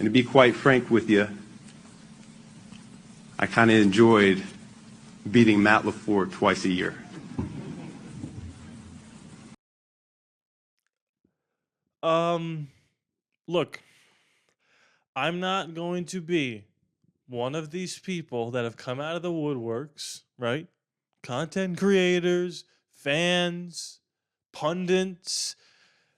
to be quite frank with you, I kind of enjoyed beating Matt LaFleur twice a year. Look, I'm not going to be one of these people that have come out of the woodworks, right? Content creators, fans, pundits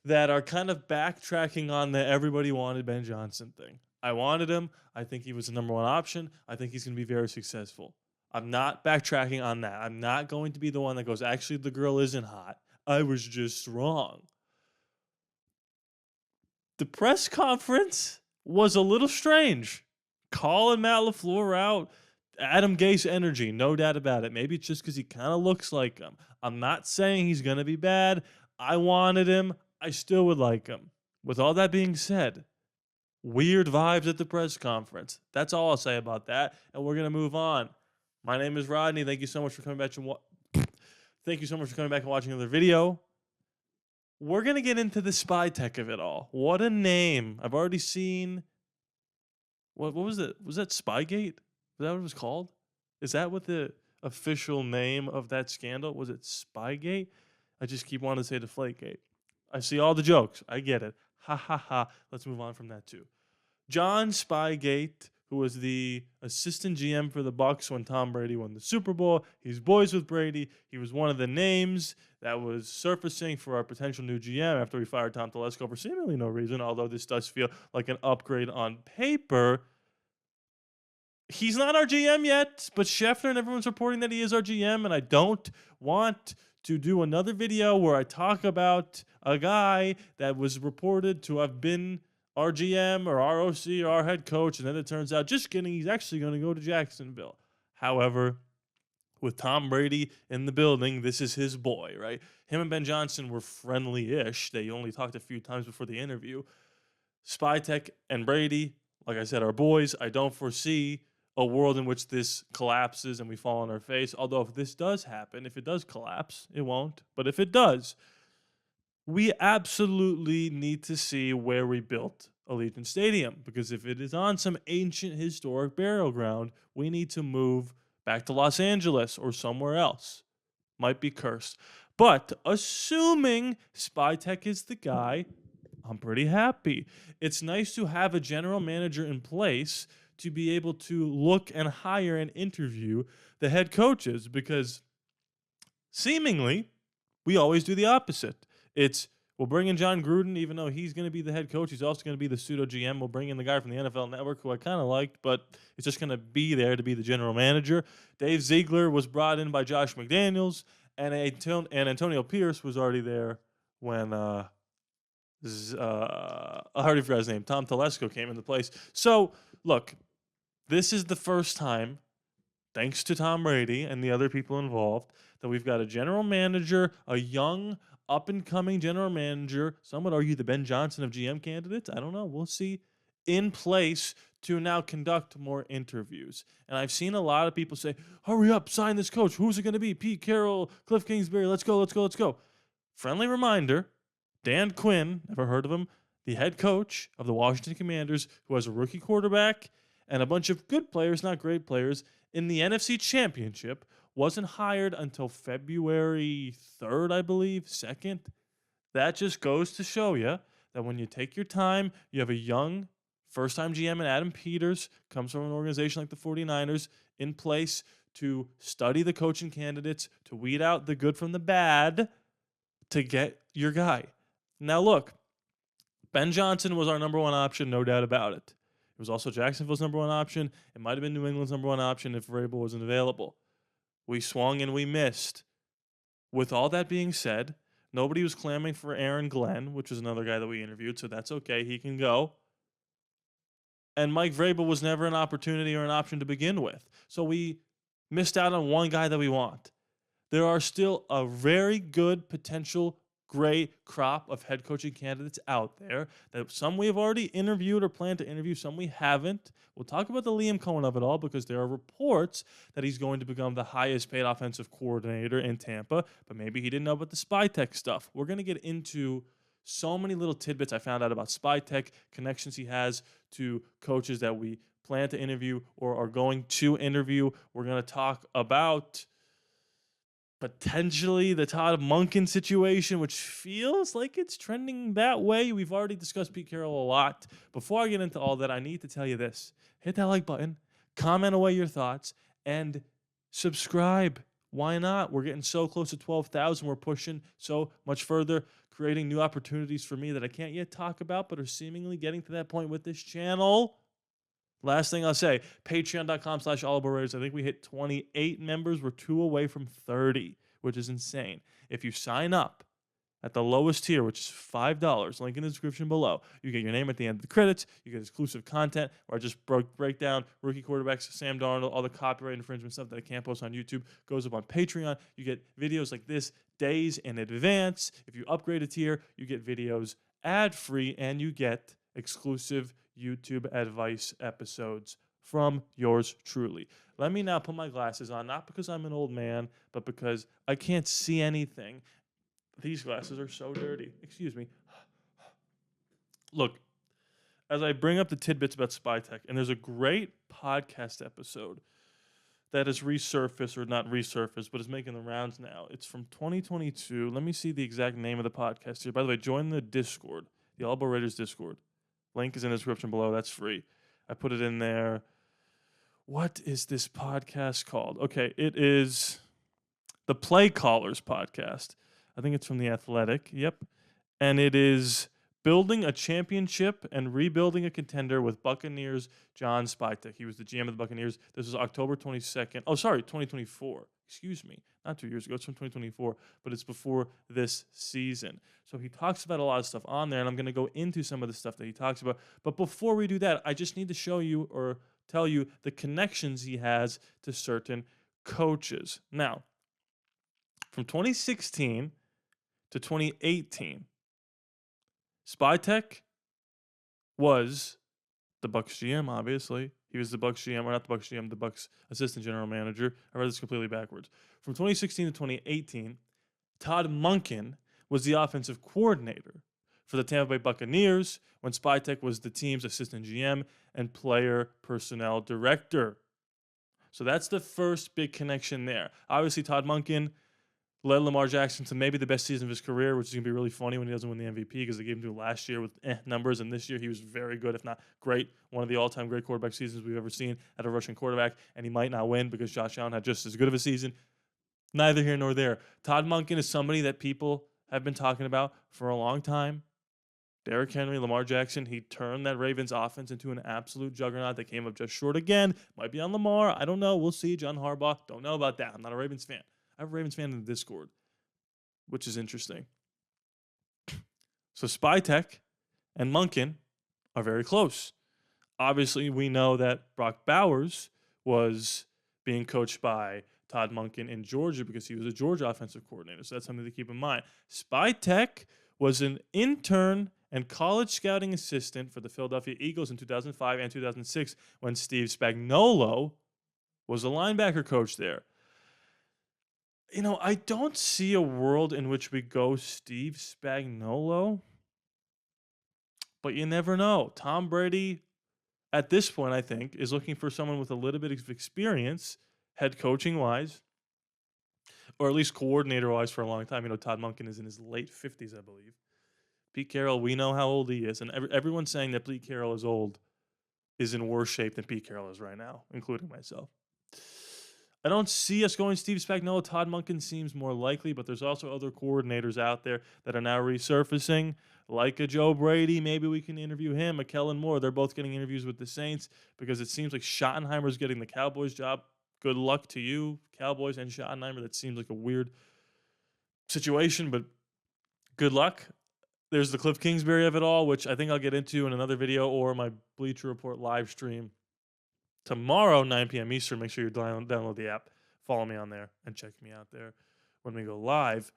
that are kind of backtracking on the everybody wanted Ben Johnson thing. I wanted him. I think he was the number one option. I think he's going to be very successful. I'm not backtracking on that. I'm not going to be the one that goes, actually, the girl isn't hot. I was just wrong. The press conference was a little strange. Calling Matt LaFleur out, Adam Gase energy, no doubt about it. Maybe it's just because he kind of looks like him. I'm not saying he's going to be bad. I wanted him. I still would like him. With all that being said, weird vibes at the press conference. That's all I'll say about that, and we're going to move on. My name is Rodney. Thank you so much for coming back and watching another video. We're going to get into the Spytek of it all. What a name. I've already seen... What was it? Was that Spygate? Is that what it was called? Is that what the official name of that scandal? Was it Spygate? I just keep wanting to say Deflategate. I see all the jokes. I get it. Ha ha ha. Let's move on from that too. John Spygate, who was the assistant GM for the Bucs when Tom Brady won the Super Bowl. He's boys with Brady. He was one of the names that was surfacing for our potential new GM after we fired Tom Telesco for seemingly no reason, although this does feel like an upgrade on paper. He's not our GM yet, but Schefter and everyone's reporting that he is our GM, and I don't want to do another video where I talk about a guy that was reported to have been our GM or our OC or our head coach, and then it turns out, just kidding, he's actually going to go to Jacksonville. However, with Tom Brady in the building, this is his boy, right? Him and Ben Johnson were friendly-ish. They only talked a few times before the interview. Spytek and Brady, like I said, are boys. I don't foresee a world in which this collapses and we fall on our face. Although if this does happen, if it does collapse, it won't. But if it does, we absolutely need to see where we built Allegiant Stadium, because if it is on some ancient historic burial ground, we need to move back to Los Angeles or somewhere else. Might be cursed. But assuming Spytek is the guy, I'm pretty happy. It's nice to have a general manager in place to be able to look and hire and interview the head coaches, because seemingly we always do the opposite. We'll bring in John Gruden, even though he's going to be the head coach. He's also going to be the pseudo GM. We'll bring in the guy from the NFL Network, who I kind of liked, but it's just going to be there to be the general manager. Dave Ziegler was brought in by Josh McDaniels, and Antonio Pierce was already there when I already forgot his name. Tom Telesco came into place. So, look, this is the first time, thanks to Tom Brady and the other people involved, that we've got a general manager, a young, up-and-coming general manager, some would argue the Ben Johnson of GM candidates, I don't know, we'll see, in place to now conduct more interviews. And I've seen a lot of people say, hurry up, sign this coach. Who's it going to be? Pete Carroll, Cliff Kingsbury, let's go, let's go, let's go. Friendly reminder, Dan Quinn, never heard of him, the head coach of the Washington Commanders, who has a rookie quarterback and a bunch of good players, not great players, in the NFC Championship, wasn't hired until February 3rd, I believe, 2nd. That just goes to show you that when you take your time, you have a young first-time GM in Adam Peters, comes from an organization like the 49ers, in place to study the coaching candidates, to weed out the good from the bad, to get your guy. Now look, Ben Johnson was our number one option, no doubt about it. It was also Jacksonville's number one option. It might have been New England's number one option if Vrabel wasn't available. We swung and we missed. With all that being said, nobody was clamoring for Aaron Glenn, which was another guy that we interviewed, so that's okay. He can go. And Mike Vrabel was never an opportunity or an option to begin with. So we missed out on one guy that we want. There are still a very good potential great crop of head coaching candidates out there. That some we have already interviewed or plan to interview, some we haven't. We'll talk about the Liam Cohen of it all, because there are reports that he's going to become the highest paid offensive coordinator in Tampa, but maybe he didn't know about the Spytek stuff. We're going to get into So many little tidbits I found out about Spytek, connections he has to coaches that we plan to interview or are going to interview. We're going to talk about potentially the Todd Monken situation, which feels like it's trending that way. We've already discussed Pete Carroll a lot. Before I get into all that, I need to tell you this. Hit that like button, comment away your thoughts, and subscribe. Why not? We're getting so close to 12,000. We're pushing so much further, creating new opportunities for me that I can't yet talk about, but are seemingly getting to that point with this channel. Last thing I'll say, patreon.com/ALLaBorde. I think we hit 28 members. We're 2 away from 30, which is insane. If you sign up at the lowest tier, which is $5, link in the description below, you get your name at the end of the credits. You get exclusive content where I just break down rookie quarterbacks, Sam Darnold, all the copyright infringement stuff that I can't post on YouTube goes up on Patreon. You get videos like this days in advance. If you upgrade a tier, you get videos ad-free and you get exclusive YouTube advice episodes from yours truly. Let me now put my glasses on, not because I'm an old man, but because I can't see anything. These glasses are so dirty. Excuse me. Look, as I bring up the tidbits about Spytek, and there's a great podcast episode that has resurfaced, or not resurfaced, but is making the rounds now. It's from 2022. Let me see the exact name of the podcast here. By the way, join the Discord, the ALLaBorde Raiders Discord. Link is in the description below. That's free. I put it in there. What is this podcast called? Okay, it is the Play Callers podcast. I think it's from The Athletic. Yep. And it is Building a Championship and Rebuilding a Contender with Buccaneers John Spytek. He was the GM of the Buccaneers. This was October 22nd. Oh, sorry, 2024. Excuse me. Not 2 years ago. It's from 2024, but it's before this season. So he talks about a lot of stuff on there, and I'm going to go into some of the stuff that he talks about. But before we do that, I just need to show you or tell you the connections he has to certain coaches. Now, from 2016 to 2018, Spytek was the Bucs GM, obviously. He was the Bucs GM, or not the Bucs GM, the Bucs assistant general manager. I read this completely backwards. From 2016 to 2018, Todd Monken was the offensive coordinator for the Tampa Bay Buccaneers when Spytek was the team's assistant GM and player personnel director. So that's the first big connection there. Obviously, Todd Monken led Lamar Jackson to maybe the best season of his career, which is going to be really funny when he doesn't win the MVP because they gave him to him last year with numbers, and this year he was very good, if not great. One of the all-time great quarterback seasons we've ever seen at a Russian quarterback, and he might not win because Josh Allen had just as good of a season. Neither here nor there. Todd Monken is somebody that people have been talking about for a long time. Derrick Henry, Lamar Jackson, he turned that Ravens offense into an absolute juggernaut. They came up just short again. Might be on Lamar. I don't know. We'll see. John Harbaugh. Don't know about that. I'm not a Ravens fan. I have a Ravens fan in the Discord, which is interesting. So Spytek and Monken are very close. Obviously, we know that Brock Bowers was being coached by Todd Monken in Georgia because he was a Georgia offensive coordinator. So that's something to keep in mind. Spytek was an intern and college scouting assistant for the Philadelphia Eagles in 2005 and 2006 when Steve Spagnuolo was a linebacker coach there. You know, I don't see a world in which we go Steve Spagnuolo, but you never know. Tom Brady, at this point, I think, is looking for someone with a little bit of experience, head coaching-wise, or at least coordinator-wise for a long time. You know, Todd Monken is in his late 50s, I believe. Pete Carroll, we know how old he is, and everyone saying that Pete Carroll is old is in worse shape than Pete Carroll is right now, including myself. I don't see us going Steve Spagnuolo. Todd Monken seems more likely, but there's also other coordinators out there that are now resurfacing, like a Joe Brady. Maybe we can interview him, a Kellen Moore. They're both getting interviews with the Saints because it seems like Schottenheimer's getting the Cowboys job. Good luck to you, Cowboys and Schottenheimer. That seems like a weird situation, but good luck. There's the Cliff Kingsbury of it all, which I think I'll get into in another video or my Bleacher Report live stream tomorrow, 9 p.m. Eastern. Make sure you download the app, follow me on there, and check me out there when we go live.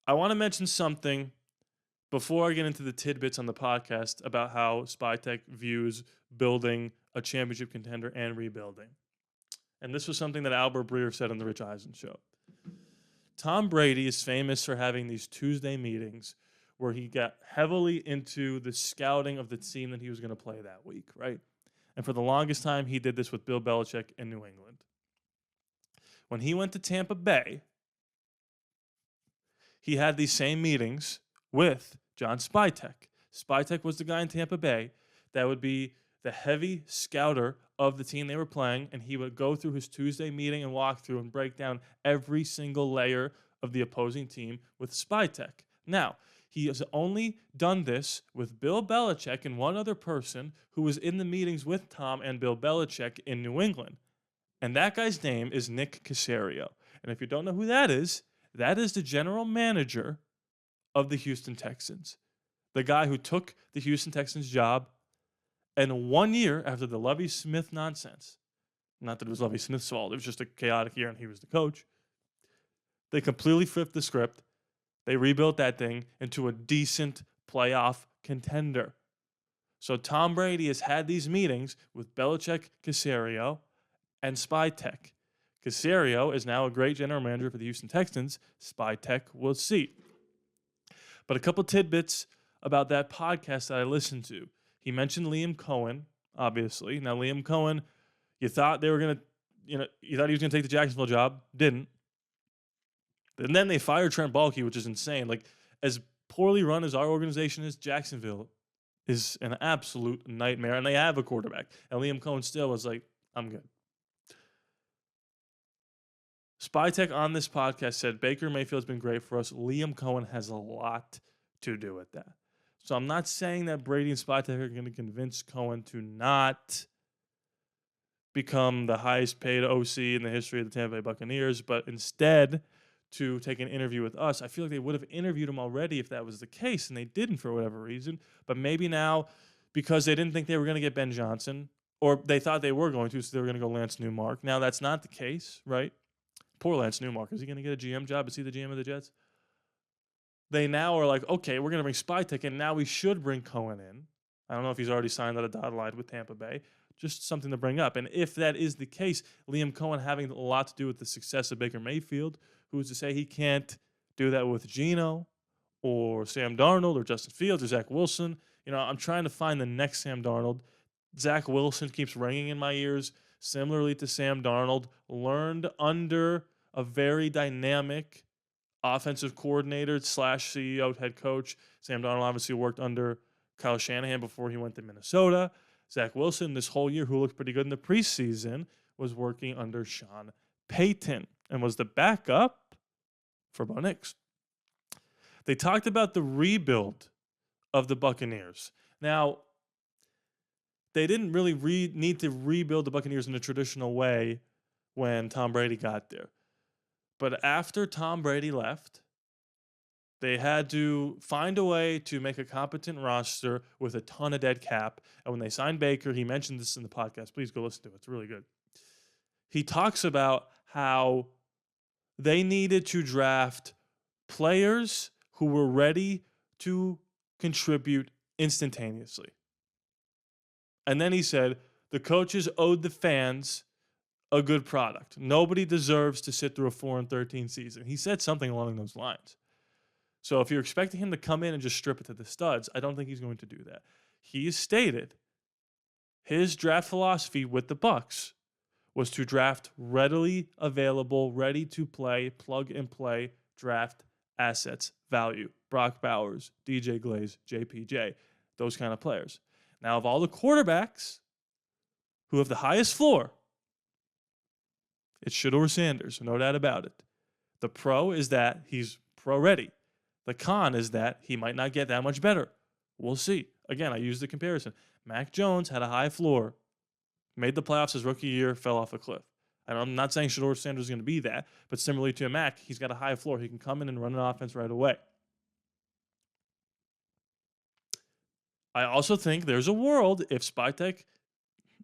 I want to mention something before I get into the tidbits on the podcast about how Spytek views building a championship contender and rebuilding. And this was something that Albert Breer said on the Rich Eisen show. Tom Brady is famous for having these Tuesday meetings where he got heavily into the scouting of the team that he was going to play that week, right? And for the longest time, he did this with Bill Belichick in New England. When he went to Tampa Bay, he had these same meetings with John Spytek. Spytek was the guy in Tampa Bay that would be the heavy scouter of the team they were playing, and he would go through his Tuesday meeting and walk through and break down every single layer of the opposing team with Spytek. Now, he has only done this with Bill Belichick and one other person who was in the meetings with Tom and Bill Belichick in New England. And that guy's name is Nick Caserio. And if you don't know who that is the general manager of the Houston Texans. The guy who took the Houston Texans job, and 1 year after the Lovie Smith nonsense, not that it was Lovie Smith's fault, it was just a chaotic year and he was the coach, they completely flipped the script. They rebuilt that thing into a decent playoff contender. So Tom Brady has had these meetings with Belichick, Caserio, and Spytek. Caserio is now a great general manager for the Houston Texans. Spytek will see. But a couple tidbits about that podcast that I listened to. He mentioned Liam Cohen, obviously. Now, Liam Cohen, you thought they were going to, you thought he was going to take the Jacksonville job. Didn't. And then they fired Trent Baalke, which is insane. Like, as poorly run as our organization is, Jacksonville is an absolute nightmare. And they have a quarterback. And Liam Cohen still was like, I'm good. Spytek on this podcast said, Baker Mayfield's been great for us. Liam Cohen has a lot to do with that. So I'm not saying that Brady and Spytek are going to convince Cohen to not become the highest paid OC in the history of the Tampa Bay Buccaneers, but instead to take an interview with us. I feel like they would have interviewed him already if that was the case, and they didn't for whatever reason. But maybe now, because they didn't think they were going to get Ben Johnson, or they thought they were going to, so they were going to go Lance Newmark. Now that's not the case, right? Poor Lance Newmark. Is he going to get a GM job? Is he the GM of the Jets? They now are like, okay, we're going to bring Spytek in. Now we should bring Cohen in. I don't know if he's already signed on a dotted line with Tampa Bay. Just something to bring up. And if that is the case, Liam Cohen having a lot to do with the success of Baker Mayfield, who's to say he can't do that with Geno or Sam Darnold or Justin Fields or Zach Wilson? I'm trying to find the next Sam Darnold. Zach Wilson keeps ringing in my ears. Similarly to Sam Darnold, learned under a very dynamic offensive coordinator / CEO, head coach. Sam Darnold obviously worked under Kyle Shanahan before he went to Minnesota. Zach Wilson, this whole year, who looked pretty good in the preseason, was working under Sean Payton and was the backup for Bo Nix. They talked about the rebuild of the Buccaneers. Now, they didn't really need to rebuild the Buccaneers in a traditional way when Tom Brady got there. But after Tom Brady left, they had to find a way to make a competent roster with a ton of dead cap. And when they signed Baker, he mentioned this in the podcast. Please go listen to it. It's really good. He talks about how they needed to draft players who were ready to contribute instantaneously. And then he said, the coaches owed the fans a good product. Nobody deserves to sit through a 4-13 season. He said something along those lines. So if you're expecting him to come in and just strip it to the studs, I don't think he's going to do that. He has stated his draft philosophy with the Bucs was to draft readily available, ready to play, plug and play draft assets, value. Brock Bowers, DJ Glaze, JPJ, those kind of players. Now, of all the quarterbacks who have the highest floor, it's Shedeur Sanders, no doubt about it. The pro is that he's pro-ready. The con is that he might not get that much better. We'll see. Again, I use the comparison. Mac Jones had a high floor, made the playoffs his rookie year, fell off a cliff. And I'm not saying Shedeur Sanders is going to be that, but similarly to Mac, he's got a high floor. He can come in and run an offense right away. I also think there's a world if Spytek,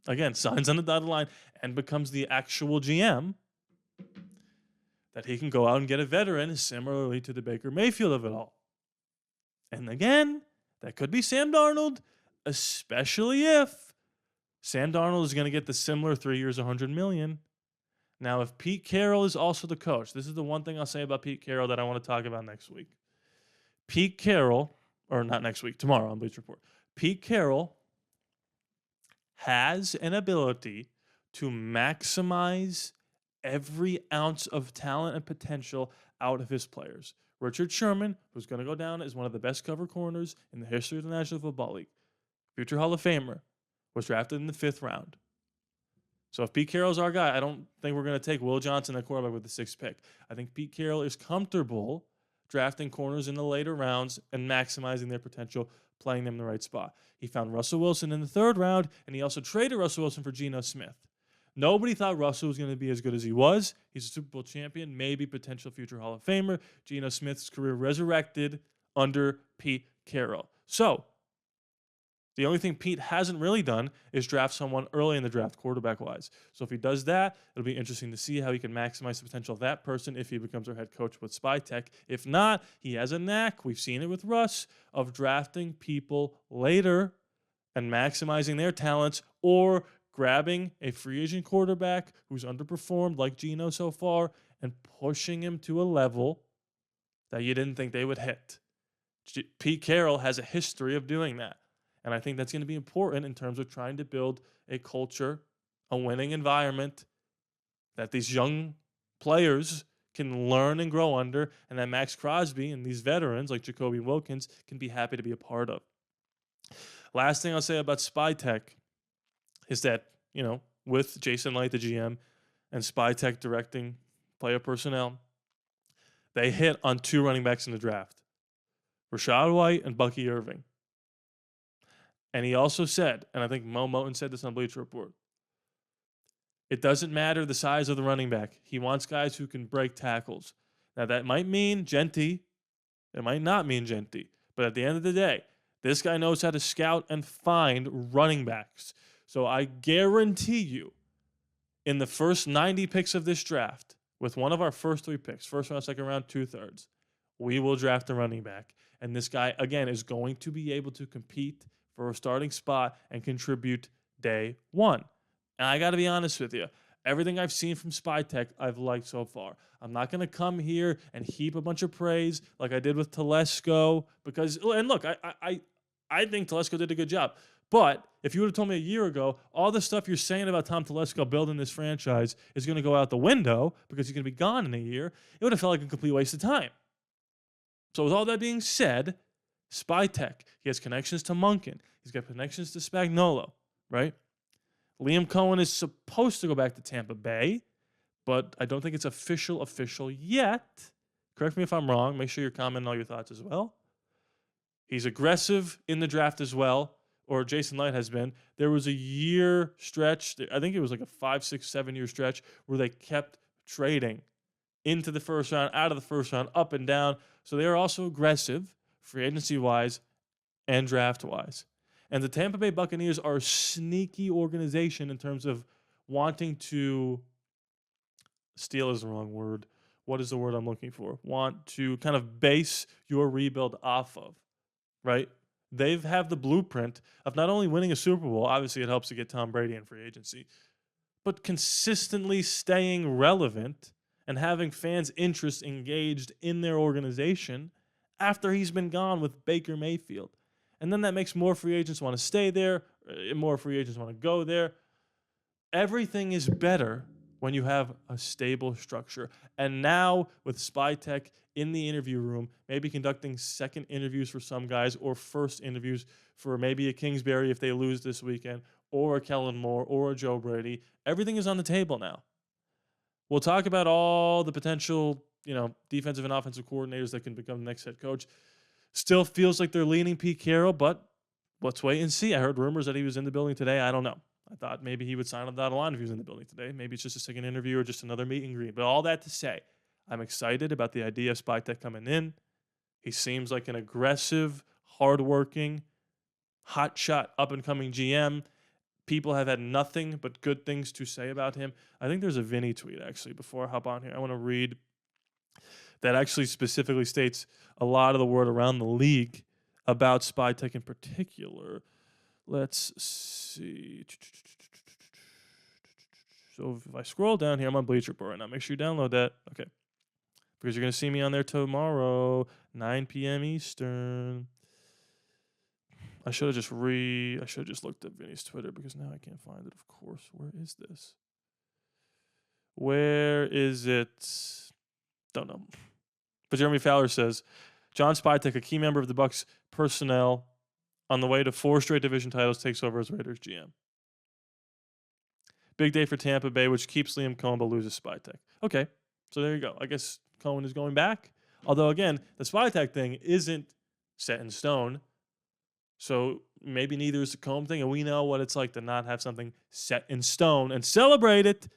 again, signs on the dotted line and becomes the actual GM, that he can go out and get a veteran similarly to the Baker Mayfield of it all. And again, that could be Sam Darnold, especially if Sam Darnold is going to get the similar 3 years, $100 million. Now, if Pete Carroll is also the coach, this is the one thing I'll say about Pete Carroll that I want to talk about next week. Pete Carroll or not next week, tomorrow on Bleach Report. Pete Carroll has an ability to maximize every ounce of talent and potential out of his players. Richard Sherman, who's going to go down as one of the best cover corners in the history of the National Football League, future Hall of Famer, was drafted in the 5th round. So if Pete Carroll's our guy, I don't think we're going to take Will Johnson at quarterback with the 6th pick. I think Pete Carroll is comfortable drafting corners in the later rounds and maximizing their potential, playing them in the right spot. He found Russell Wilson in the 3rd round, and he also traded Russell Wilson for Geno Smith. Nobody thought Russell was going to be as good as he was. He's a Super Bowl champion, maybe potential future Hall of Famer. Geno Smith's career resurrected under Pete Carroll. So the only thing Pete hasn't really done is draft someone early in the draft, quarterback-wise. So if he does that, it'll be interesting to see how he can maximize the potential of that person if he becomes our head coach with Spytek. If not, he has a knack, we've seen it with Russ, of drafting people later and maximizing their talents, or grabbing a free agent quarterback who's underperformed like Geno so far and pushing him to a level that you didn't think they would hit. Pete Carroll has a history of doing that. And I think that's going to be important in terms of trying to build a culture, a winning environment that these young players can learn and grow under, and that Max Crosby and these veterans like Jacoby Wilkins can be happy to be a part of. Last thing I'll say about Spytek is that, with Jason Light, the GM, and Spytek directing player personnel, they hit on 2 running backs in the draft, Rashad White and Bucky Irving. And he also said, and I think Mo Moten said this on Bleacher Report, it doesn't matter the size of the running back. He wants guys who can break tackles. Now, that might mean Genty. It might not mean Genty. But at the end of the day, this guy knows how to scout and find running backs. So I guarantee you, in the first 90 picks of this draft, with one of our first 3 picks, first round, second round, 2/3, we will draft a running back. And this guy, again, is going to be able to compete for a starting spot and contribute day one. And I got to be honest with you, everything I've seen from Spytek, I've liked so far. I'm not going to come here and heap a bunch of praise like I did with Telesco, because, and look, I think Telesco did a good job. But if you would have told me a year ago, all the stuff you're saying about Tom Telesco building this franchise is going to go out the window because he's going to be gone in a year, it would have felt like a complete waste of time. So with all that being said, Spytek, he has connections to Munkin. He's got connections to Spagnuolo, right? Liam Cohen is supposed to go back to Tampa Bay, but I don't think it's official yet. Correct me if I'm wrong. Make sure you're commenting all your thoughts as well. He's aggressive in the draft as well, or Jason Light has been. There was a year stretch, I think it was like a 5, 6, 7-year stretch, where they kept trading into the first round, out of the first round, up and down. So they are also aggressive, free agency-wise and draft-wise. And the Tampa Bay Buccaneers are a sneaky organization in terms of wanting to, steal is the wrong word. What is the word I'm looking for? Want to kind of base your rebuild off of, right? They have the blueprint of not only winning a Super Bowl, obviously it helps to get Tom Brady in free agency, but consistently staying relevant and having fans' interest engaged in their organization after he's been gone with Baker Mayfield. And then that makes more free agents want to stay there, more free agents want to go there. Everything is better when you have a stable structure. And now with Spytek in the interview room, maybe conducting second interviews for some guys, or first interviews for maybe a Kingsbury if they lose this weekend, or a Kellen Moore, or a Joe Brady. Everything is on the table now. We'll talk about all the potential, defensive and offensive coordinators that can become the next head coach. Still feels like they're leaning Pete Carroll, but let's wait and see. I heard rumors that he was in the building today. I don't know. I thought maybe he would sign on the dotted line if he was in the building today. Maybe it's just a second interview or just another meet and greet. But all that to say, I'm excited about the idea of Spytek coming in. He seems like an aggressive, hardworking, hotshot, up-and-coming GM. People have had nothing but good things to say about him. I think there's a Vinny tweet, actually, before I hop on here. I want to read that actually specifically states a lot of the word around the league about Spytek in particular. Let's see. So if I scroll down here, I'm on Bleacher Report right now. Make sure you download that. Okay. Because you're going to see me on there tomorrow, 9 p.m. Eastern. I should have just looked at Vinny's Twitter because now I can't find it, of course. Where is this? Where is it? Don't know. But Jeremy Fowler says, John Spytek, a key member of the Bucks personnel on the way to 4 straight division titles, takes over as Raiders GM. Big day for Tampa Bay, which keeps Liam Cohen but loses Spytek. Okay, so there you go. I guess Cohen is going back. Although, again, the Spytek thing isn't set in stone. So maybe neither is the Cohen thing, and we know what it's like to not have something set in stone and celebrate it.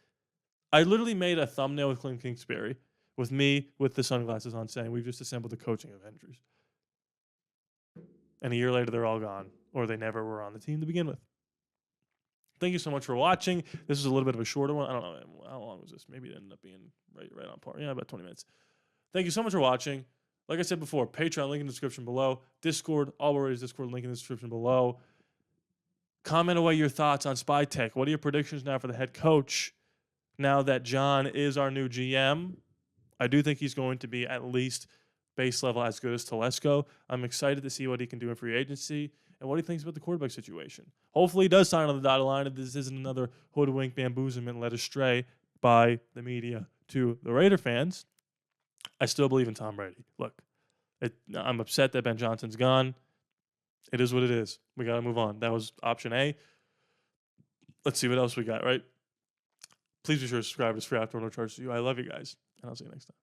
I literally made a thumbnail with Clint Kingsbury with me with the sunglasses on saying we've just assembled the coaching Avengers. And a year later, they're all gone, or they never were on the team to begin with. Thank you so much for watching. This is a little bit of a shorter one. I don't know how long was this. Maybe it ended up being right on par. Yeah, about 20 minutes. Thank you so much for watching. Like I said before, Patreon, link in the description below. Discord, ALLaBorde Discord, link in the description below. Comment away your thoughts on Spytek. What are your predictions now for the head coach now that John is our new GM? I do think he's going to be at least base level as good as Telesco. I'm excited to see what he can do in free agency and what he thinks about the quarterback situation. Hopefully he does sign on the dotted line and this isn't another hoodwink, bamboozlement, led astray by the media to the Raider fans. I still believe in Tom Brady. Look, I'm upset that Ben Johnson's gone. It is what it is. We got to move on. That was option A. Let's see what else we got, right? Please be sure to subscribe. It's free after no charge to you. I love you guys, and I'll see you next time.